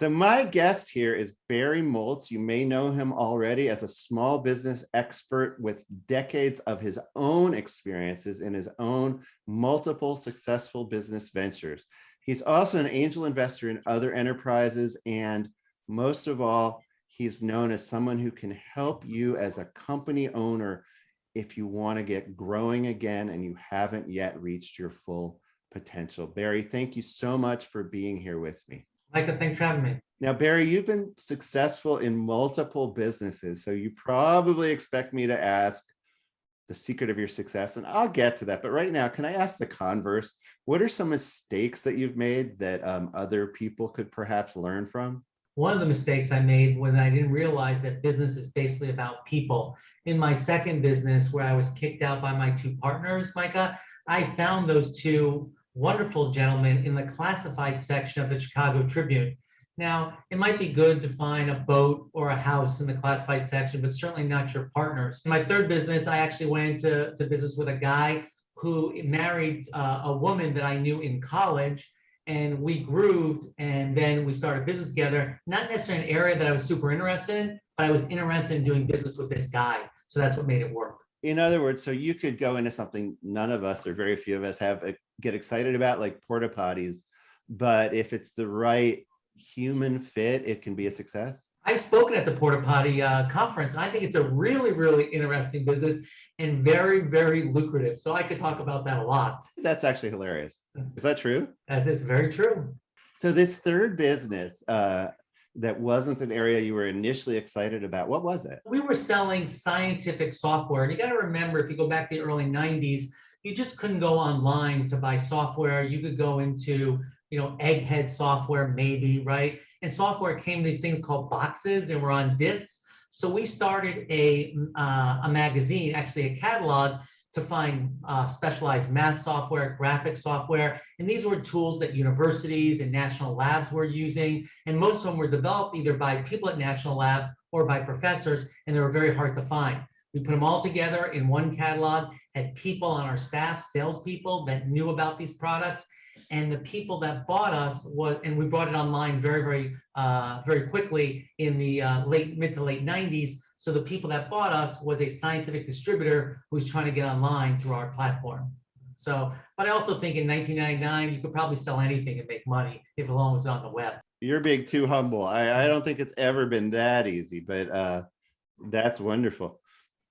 So my guest here is Barry Moltz. You may know him already as a small business expert with decades of his own experiences in his own multiple successful business ventures. He's also an angel investor in other enterprises, and most of all, he's known as someone who can help you as a company owner if you want to get growing again and you haven't yet reached your full potential. Barry, thank you so much for being here with me. Micah, thanks for having me. Now, Barry, you've been successful in multiple businesses, so you probably expect me to ask the secret of your success, and I'll get to that. But right now, can I ask the converse? What are some mistakes that you've made that other people could perhaps learn from? One of the mistakes I made when I didn't realize that business is basically about people. In my second business, where I was kicked out by my two partners, Micah, I found those two wonderful gentlemen in the classified section of the Chicago Tribune. Now, it might be good to find a boat or a house in the classified section, but certainly not your partners. In my third business, I actually went into business with a guy who married a woman that I knew in college, and we grooved, and then we started business together. Not necessarily an area that I was super interested in, but I was interested in doing business with this guy. So that's what made it work. In other words, so you could go into something none of us or very few of us get excited about, like porta potties, but if it's the right human fit, it can be a success. I've spoken at the porta potty conference, and I think it's a really, really interesting business and very, very lucrative. So I could talk about that a lot. That's actually hilarious. Is that true? That is very true. So this third business that wasn't an area you were initially excited about, what was it? We were selling scientific software. And you got to remember, if you go back to the early 90s, you just couldn't go online to buy software. You could go into, Egghead software, maybe, right? And software came in these things called boxes and were on discs. So we started a magazine, actually a catalog, to find specialized math software, graphic software. And these were tools that universities and national labs were using. And most of them were developed either by people at national labs or by professors, and they were very hard to find. We put them all together in one catalog, had people on our staff, salespeople that knew about these products. And the people that bought us and we brought it online very, very, very quickly in the mid to late 90s. So the people that bought us was a scientific distributor who's trying to get online through our platform. So, but I also think in 1999, you could probably sell anything and make money if as long as it's on the web. You're being too humble. I don't think it's ever been that easy, but that's wonderful.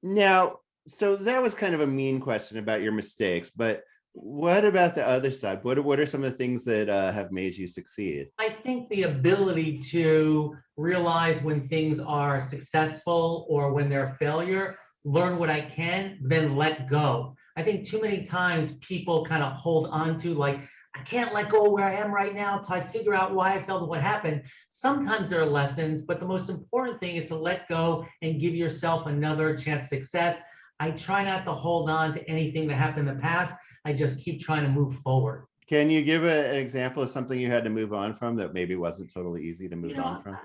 Now, so that was kind of a mean question about your mistakes, but what about the other side? What are some of the things that have made you succeed? I think the ability to realize when things are successful or when they're a failure, learn what I can, then let go. I think too many times people kind of hold on to, like, I can't let go of where I am right now until I figure out why I failed and what happened. Sometimes there are lessons, but the most important thing is to let go and give yourself another chance at success. I try not to hold on to anything that happened in the past. I just keep trying to move forward. Can you give an example of something you had to move on from that maybe wasn't totally easy to move on from?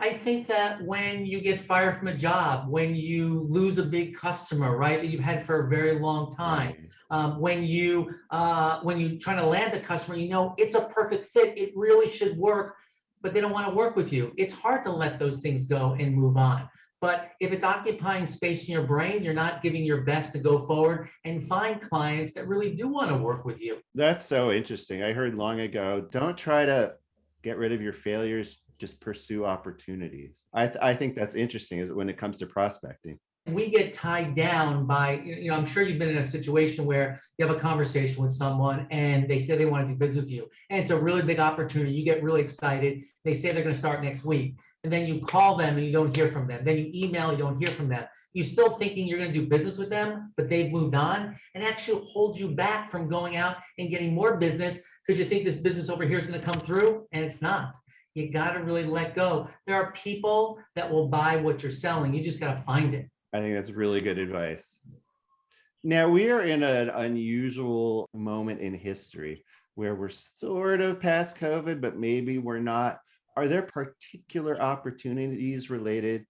I think that when you get fired from a job, when you lose a big customer, right, that you've had for a very long time, right. When you're trying to land a customer, it's a perfect fit, it really should work, but they don't want to work with you. It's hard to let those things go and move on. But if it's occupying space in your brain, you're not giving your best to go forward and find clients that really do want to work with you. That's so interesting. I heard long ago, don't try to get rid of your failures, just pursue opportunities. I think that's interesting when it comes to prospecting. We get tied down by, I'm sure you've been in a situation where you have a conversation with someone and they say they want to do business with you. And it's a really big opportunity. You get really excited. They say they're going to start next week. And then you call them and you don't hear from them. Then you email, you don't hear from them. You're still thinking you're going to do business with them, but they've moved on, and actually holds you back from going out and getting more business because you think this business over here is going to come through, and it's not. You got to really let go. There are people that will buy what you're selling. You just got to find it. I think that's really good advice. Now, we are in an unusual moment in history where we're sort of past COVID, but maybe we're not. Are there particular opportunities related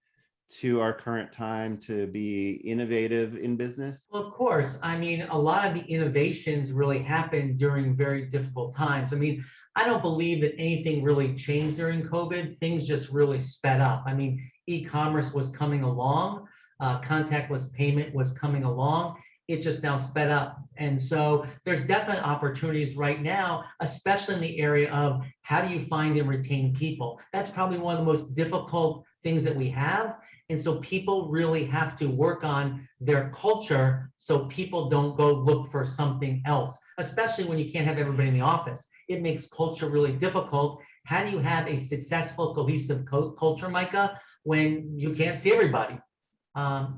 to our current time to be innovative in business? Well, of course. I mean, a lot of the innovations really happened during very difficult times. I mean, I don't believe that anything really changed during COVID. Things just really sped up. I mean, e-commerce was coming along, contactless payment was coming along. It just now sped up. And so there's definite opportunities right now, especially in the area of how do you find and retain people? That's probably one of the most difficult things that we have. And so people really have to work on their culture so people don't go look for something else, especially when you can't have everybody in the office. It makes culture really difficult. How do you have a successful, cohesive culture, Micah, when you can't see everybody?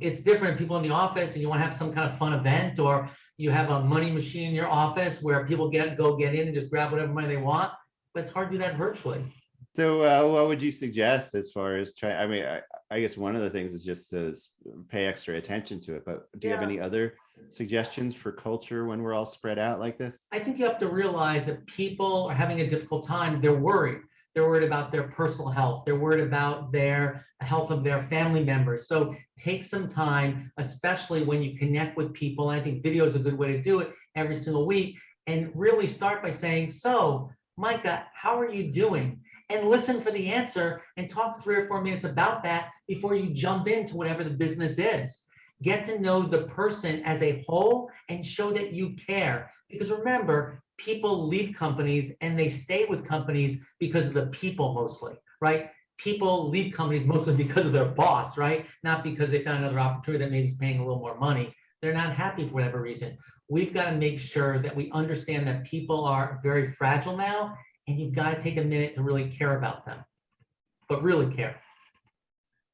It's different. People in the office, and you want to have some kind of fun event, or you have a money machine in your office where people get in and just grab whatever money they want. But it's hard to do that virtually. So what would you suggest as far as try? I mean, I guess one of the things is just to pay extra attention to it. But do you have any other suggestions for culture when we're all spread out like this? I think you have to realize that people are having a difficult time. They're worried. They're worried about their personal health. They're worried about their health of their family members. So take some time, especially when you connect with people. And I think video is a good way to do it every single week. And really start by saying, so Micah, how are you doing? And listen for the answer and talk 3 or 4 minutes about that before you jump into whatever the business is. Get to know the person as a whole and show that you care. Because remember, people leave companies and they stay with companies because of the people mostly, right? People leave companies mostly because of their boss, right? Not because they found another opportunity that maybe is paying a little more money. They're not happy for whatever reason. We've got to make sure that we understand that people are very fragile now, and you've got to take a minute to really care about them, but really care,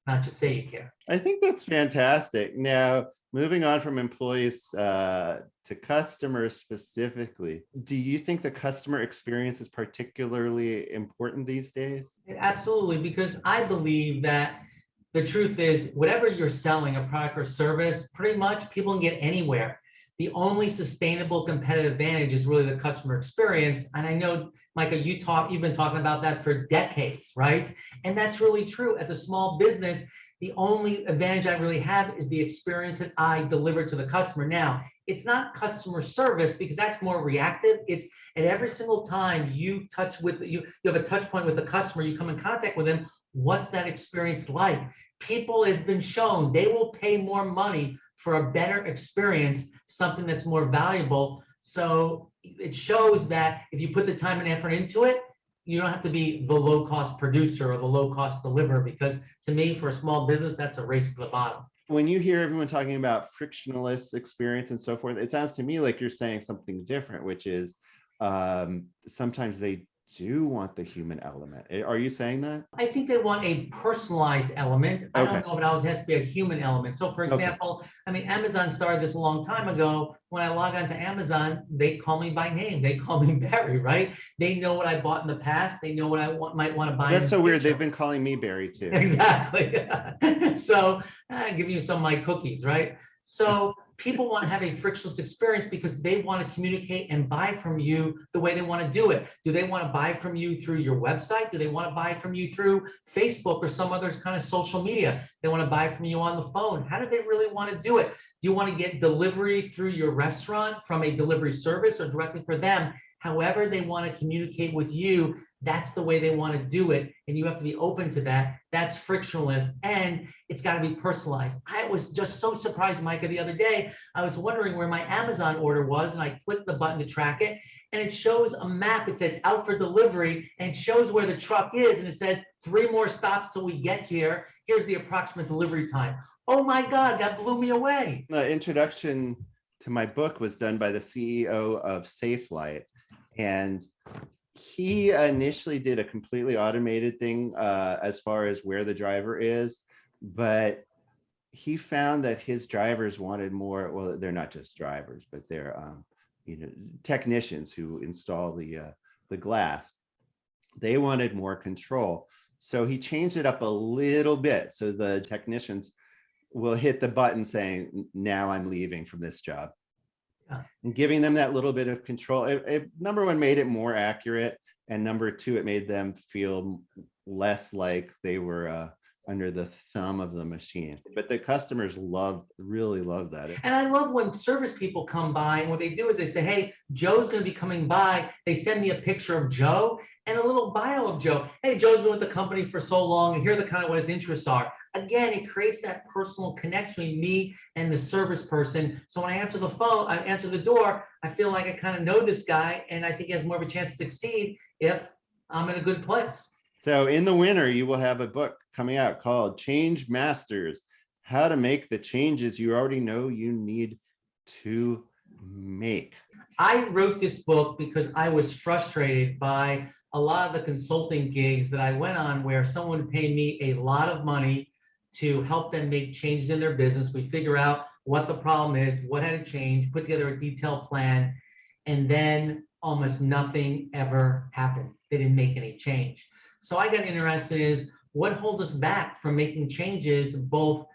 not just say you care. I think that's fantastic. Now, moving on from employees to customers specifically, do you think the customer experience is particularly important these days? Absolutely, because I believe that the truth is, whatever you're selling, a product or service, pretty much people can get anywhere. The only sustainable competitive advantage is really the customer experience. And I know, Micah, you've been talking about that for decades, right? And that's really true. As a small business, the only advantage I really have is the experience that I deliver to the customer. Now, it's not customer service because that's more reactive. It's at every single time you have a touch point with the customer, you come in contact with them, what's that experience like? People has been shown they will pay more money for a better experience, something that's more valuable. So it shows that if you put the time and effort into it, you don't have to be the low-cost producer or the low-cost deliverer, because to me, for a small business, that's a race to the bottom. When you hear everyone talking about frictionless experience and so forth, it sounds to me like you're saying something different, which is sometimes they do want the human element. Are you saying that? I think they want a personalized element. I don't know if it always has to be a human element. So for example, I mean, Amazon started this a long time ago. When I log on to Amazon, they call me by name. They call me Barry, right? They know what I bought in the past. They know what I might want to buy. That's so weird. They've been calling me Barry too. Exactly. So I give you some of my cookies, right? So people want to have a frictionless experience because they want to communicate and buy from you the way they want to do it. Do they want to buy from you through your website? Do they want to buy from you through Facebook or some other kind of social media? They want to buy from you on the phone. How do they really want to do it? Do you want to get delivery through your restaurant from a delivery service or directly for them? However they want to communicate with you, that's the way they want to do it. And you have to be open to that. That's frictionless, and it's got to be personalized. I was just so surprised, Micah, the other day. I was wondering where my Amazon order was, and I clicked the button to track it, and it shows a map. It says out for delivery, and it shows where the truck is, and it says 3 more stops till we get here. Here's the approximate delivery time. Oh my God, that blew me away. The introduction to my book was done by the CEO of SafeLight, and he initially did a completely automated thing as far as where the driver is, but he found that his drivers wanted more. Well, they're not just drivers, but they're technicians who install the glass. They wanted more control, so he changed it up a little bit. So the technicians will hit the button saying, "Now I'm leaving from this job." And giving them that little bit of control. Number one, made it more accurate, and number two, it made them feel less like they were under the thumb of the machine. But the customers really love that. And I love when service people come by, and what they do is they say, hey, Joe's going to be coming by. They send me a picture of Joe and a little bio of Joe. Hey, Joe's been with the company for so long, and here are the kind of what his interests are. Again, it creates that personal connection between me and the service person. So when I answer the phone, I answer the door, I feel like I kind of know this guy, and I think he has more of a chance to succeed if I'm in a good place. So in the winter, you will have a book coming out called Change Masters: How to Make the Changes You Already Know You Need to Make. I wrote this book because I was frustrated by a lot of the consulting gigs that I went on where someone would pay me a lot of money to help them make changes in their business. We figure out what the problem is, what had to change, put together a detailed plan, and then almost nothing ever happened. They didn't make any change. So I got interested in what holds us back from making changes both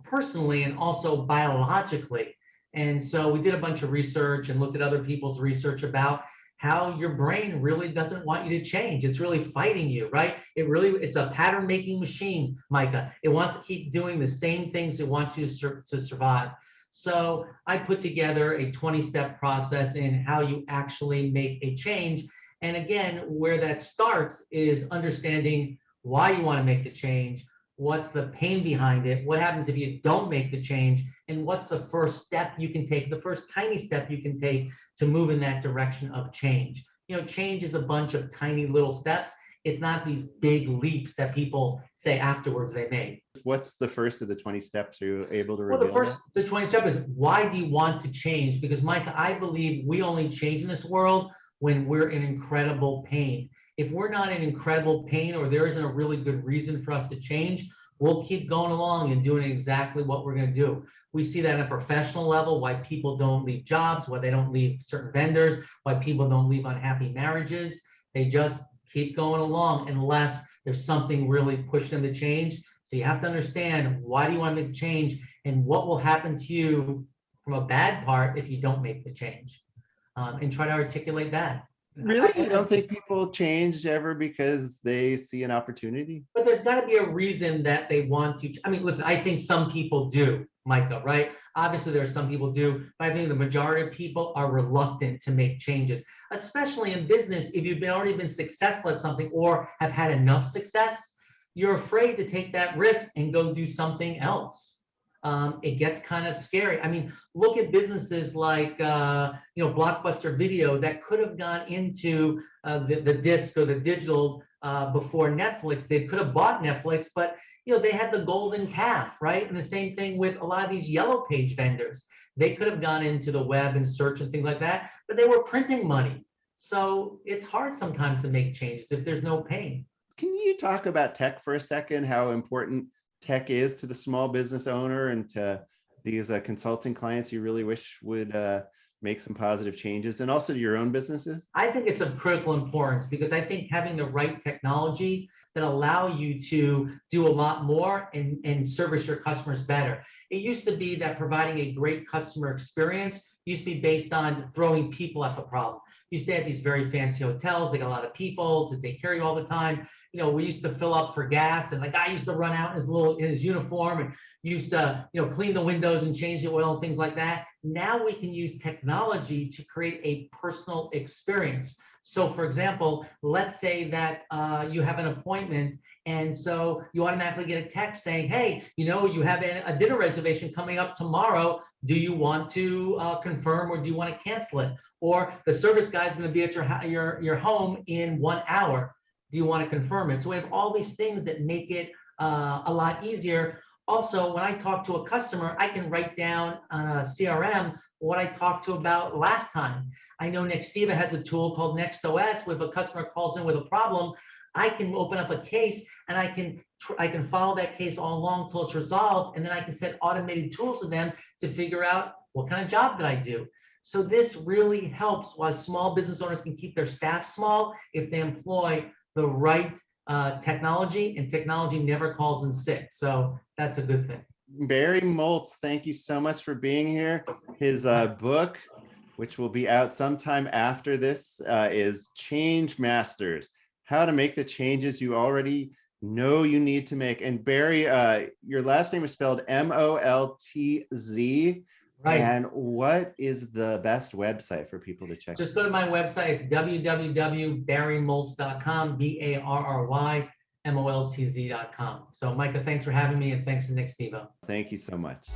personally and also biologically. And so we did a bunch of research and looked at other people's research about how your brain really doesn't want you to change. It's really fighting you, right? It's a pattern making machine, Micah. It wants to keep doing the same things it wants you to survive. So I put together a 20-step process in how you actually make a change. And again, where that starts is understanding why you want to make the change, what's the pain behind it, what happens if you don't make the change, and what's the first step you can take, the first tiny step you can take to move in that direction of change. You know, change is a bunch of tiny little steps. It's not these big leaps that people say afterwards they made. What's the first of the 20 steps? Are you able to reveal? Well, the 20 step is, why do you want to change? Because Micah, I believe we only change in this world when we're in incredible pain. If we're not in incredible pain, or there isn't a really good reason for us to change, we'll keep going along and doing exactly what we're going to do. We see that at a professional level, why people don't leave jobs, why they don't leave certain vendors, why people don't leave unhappy marriages. They just keep going along unless there's something really pushing them to change. So you have to understand, why do you want to make the change, and what will happen to you from a bad part if you don't make the change, and try to articulate that. Really? You don't think people change ever because they see an opportunity? But there's got to be a reason that they want to. I mean, listen, I think some people do, Micah, right? Obviously, there are some people do, but I think the majority of people are reluctant to make changes, especially in business. If you've already been successful at something or have had enough success, you're afraid to take that risk and go do something else. It gets kind of scary. I mean, look at businesses like, Blockbuster Video that could have gone into the disc or the digital before Netflix. They could have bought Netflix, but they had the golden calf, right? And the same thing with a lot of these yellow page vendors. They could have gone into the web and search and things like that, but they were printing money. So it's hard sometimes to make changes if there's no pain. Can you talk about tech for a second? How important tech is to the small business owner and to these consulting clients you really wish would make some positive changes, and also to your own businesses? I think it's of critical importance, because I think having the right technology that allow you to do a lot more and service your customers better. It used to be that providing a great customer experience used to be based on throwing people at the problem. You stay at these very fancy hotels, they got a lot of people to take care of you all the time. We used to fill up for gas, and the guy used to run out in his uniform and used to, clean the windows and change the oil and things like that. Now we can use technology to create a personal experience. So for example, let's say that you have an appointment, and so you automatically get a text saying, hey, you have a dinner reservation coming up tomorrow. Do you want to confirm, or do you want to cancel it? Or the service guy is going to be at your home in 1 hour. Do you want to confirm it? So we have all these things that make it a lot easier. Also, when I talk to a customer, I can write down on a CRM what I talked to about last time. I know Nextiva has a tool called NextOS. If a customer calls in with a problem, I can open up a case, and I can follow that case all along until it's resolved, and then I can set automated tools to them to figure out what kind of job did I do. So this really helps, while small business owners can keep their staff small if they employ the right technology, and technology never calls in sick. So that's a good thing. Barry Moltz, thank you so much for being here. His book, which will be out sometime after this, is Change Masters: How to Make the Changes You Already No, you need to make. And Barry, your last name is spelled Moltz. Right. And what is the best website for people to check? Just go to my website. It's www.barrymoltz.com, BARRYMOLTZ.com. So Micah, thanks for having me, and thanks to Nextiva. Thank you so much.